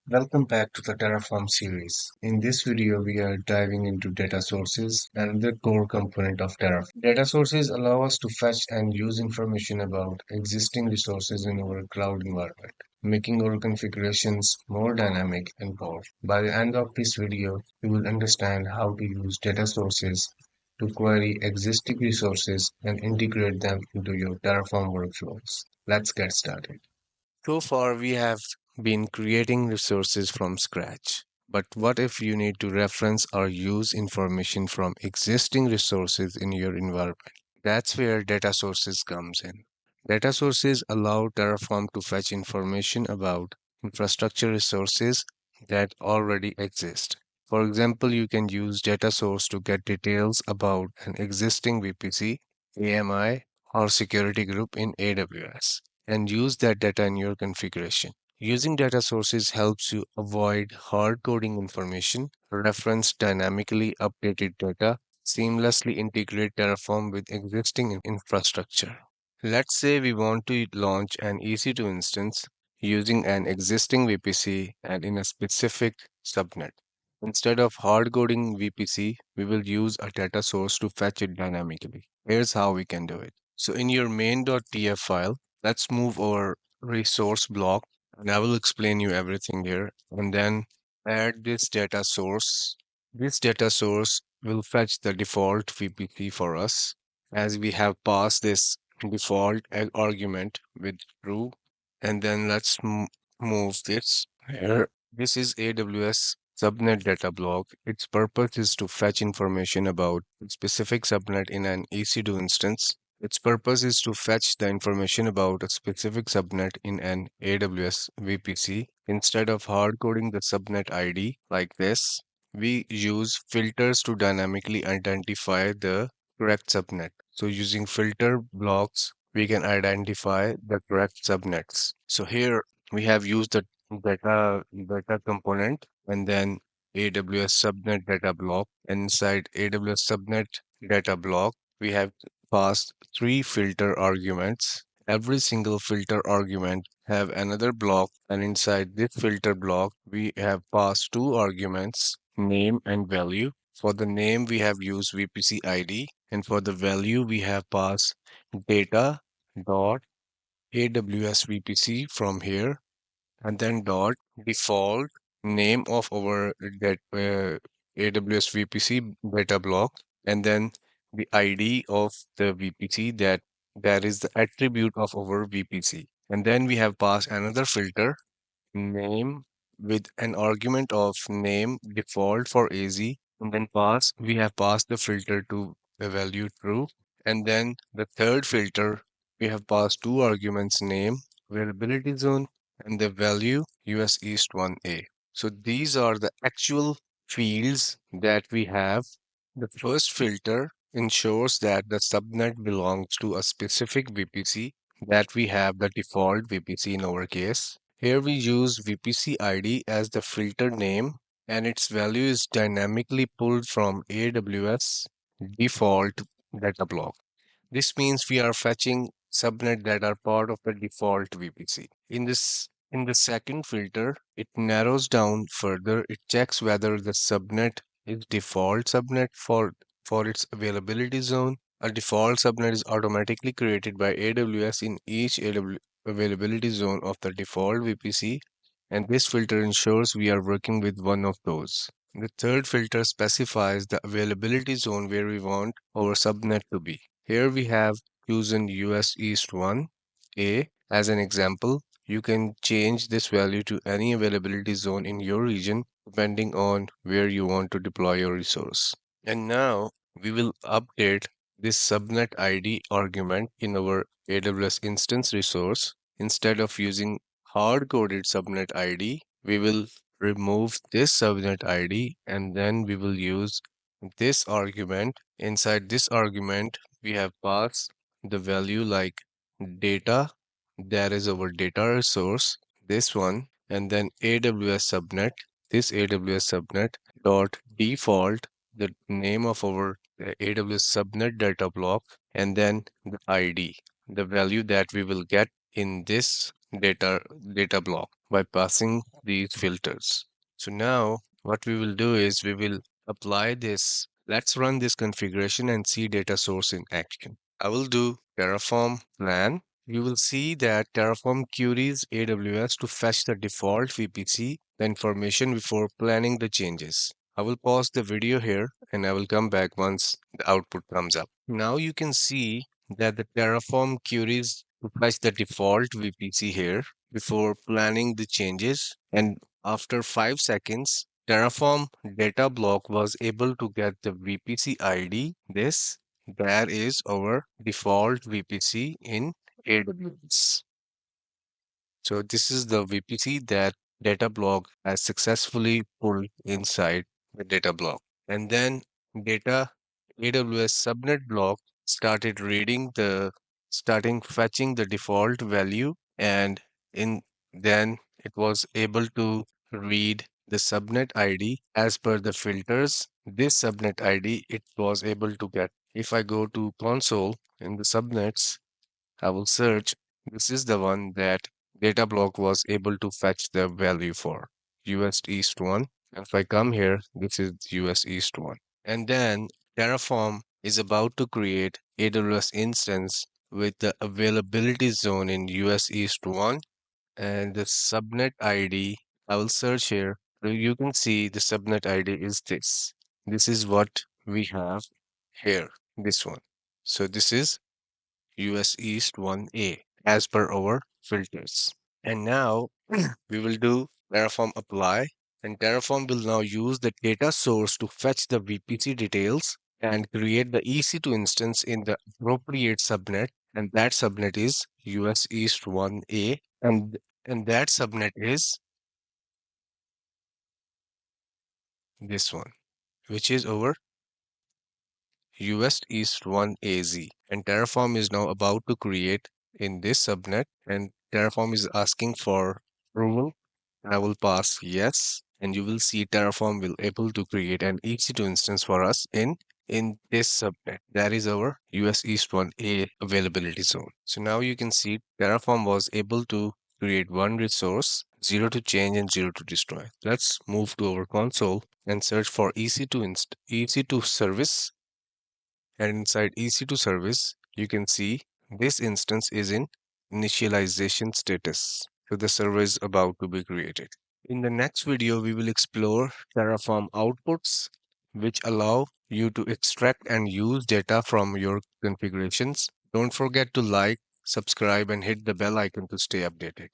Welcome back to the Terraform series. In this video, we are diving into data sources and the core component of Terraform. Data sources allow us to fetch and use information about existing resources in our cloud environment, making our configurations more dynamic and powerful. By the end of this video, you will understand how to use data sources to query existing resources and integrate them into your Terraform workflows. Let's get started. So far, we have been creating resources from scratch. But what if you need to reference or use information from existing resources in your environment? That's where data sources comes in. Data sources allow Terraform to fetch information about infrastructure resources that already exist. For example, you can use data source to get details about an existing VPC, AMI, or security group in AWS and use that data in your configuration. Using data sources helps you avoid hard coding information, reference dynamically updated data, seamlessly integrate Terraform with existing infrastructure. Let's say we want to launch an EC2 instance using an existing VPC and in a specific subnet. Instead of hard coding VPC, we will use a data source to fetch it dynamically. Here's how we can do it. So in your main.tf file, let's move our resource block and I will explain you everything here and then add this data source. This data source will fetch the default VPC for us as we have passed this default argument with true. And then let's move this here. This is AWS subnet data block. Its purpose is to fetch information about a specific subnet in an EC2 instance. Its purpose is to fetch the information about a specific subnet in an AWS VPC. Instead of hard coding the subnet ID like this, we use filters to dynamically identify the correct subnet. So using filter blocks, we can identify the correct subnets. So here we have used the data component and then AWS subnet data block. Inside AWS subnet data block, we have passed three filter arguments. Every single filter argument have another block, and inside this filter block, we have passed two arguments, name and value. For the name, we have used VPC ID, and for the value, we have passed data dot AWS VPC from here, and then dot default name of our AWS VPC data block, and then the ID of the VPC that is the attribute of our VPC. And then we have passed another filter name with an argument of name default for AZ, and then we have passed the filter to the value true. And then the third filter, we have passed two arguments name, availability zone, and the value US East 1A. So these are the actual fields that we have. The first filter ensures that the subnet belongs to a specific VPC, that we have the default VPC in our case. Here we use VPC ID as the filter name and its value is dynamically pulled from AWS default data block. This means we are fetching subnet that are part of the default VPC. In the second filter, it narrows down further. It checks whether the subnet is default subnet for its availability zone. A default subnet is automatically created by AWS in each availability zone of the default VPC, and this filter ensures we are working with one of those. The third filter specifies the availability zone where we want our subnet to be. Here we have chosen US East 1A as an example. You can change this value to any availability zone in your region depending on where you want to deploy your resource. And now we will update this subnet ID argument in our AWS instance resource. Instead of using hard-coded subnet ID, we will remove this subnet ID and then we will use this argument. Inside this argument, we have passed the value like data, that is our data resource, this one, and then AWS subnet, this AWS subnet dot default, the name of our AWS subnet data block, and then the ID, the value that we will get in this data data block by passing these filters. So now what we will do is we will apply this. Let's run this configuration and see data source in action. I will do Terraform plan. You will see that Terraform queries AWS to fetch the default VPC, the information before planning the changes. I will pause the video here and I will come back once the output comes up. Now you can see that the Terraform queries to fetch the default VPC here before planning the changes. And after 5 seconds, Terraform data block was able to get the VPC ID. There is our default VPC in AWS. So this is the VPC that data block has successfully pulled inside the data block. And then data AWS subnet block started starting fetching the default value, and in then it was able to read the subnet ID as per the filters. This subnet ID it was able to get. If I go to console in the subnets, I will search. This is the one that Datablock was able to fetch the value for US East 1. And if I come here, this is US East 1. And then Terraform is about to create AWS instance with the availability zone in US East 1 and the subnet ID. I will search here. So you can see the subnet ID is this. This is what we have here, this one. So this is US East 1A as per our filters. And now we will do Terraform apply, and Terraform will now use the data source to fetch the VPC details and create the EC2 instance in the appropriate subnet, and that subnet is US East 1A, and that subnet is this one, which is our US East 1AZ. And Terraform is now about to create in this subnet, and Terraform is asking for approval. I will pass yes, and you will see Terraform will able to create an EC2 instance for us in this subnet. That is our US East 1A availability zone. So now you can see Terraform was able to create one resource, zero to change and zero to destroy. Let's move to our console and search for EC2 service, and inside EC2 service, you can see this instance is in initialization status. So the server is about to be created. In the next video, we will explore Terraform outputs, which allow you to extract and use data from your configurations. Don't forget to like, subscribe, and hit the bell icon to stay updated.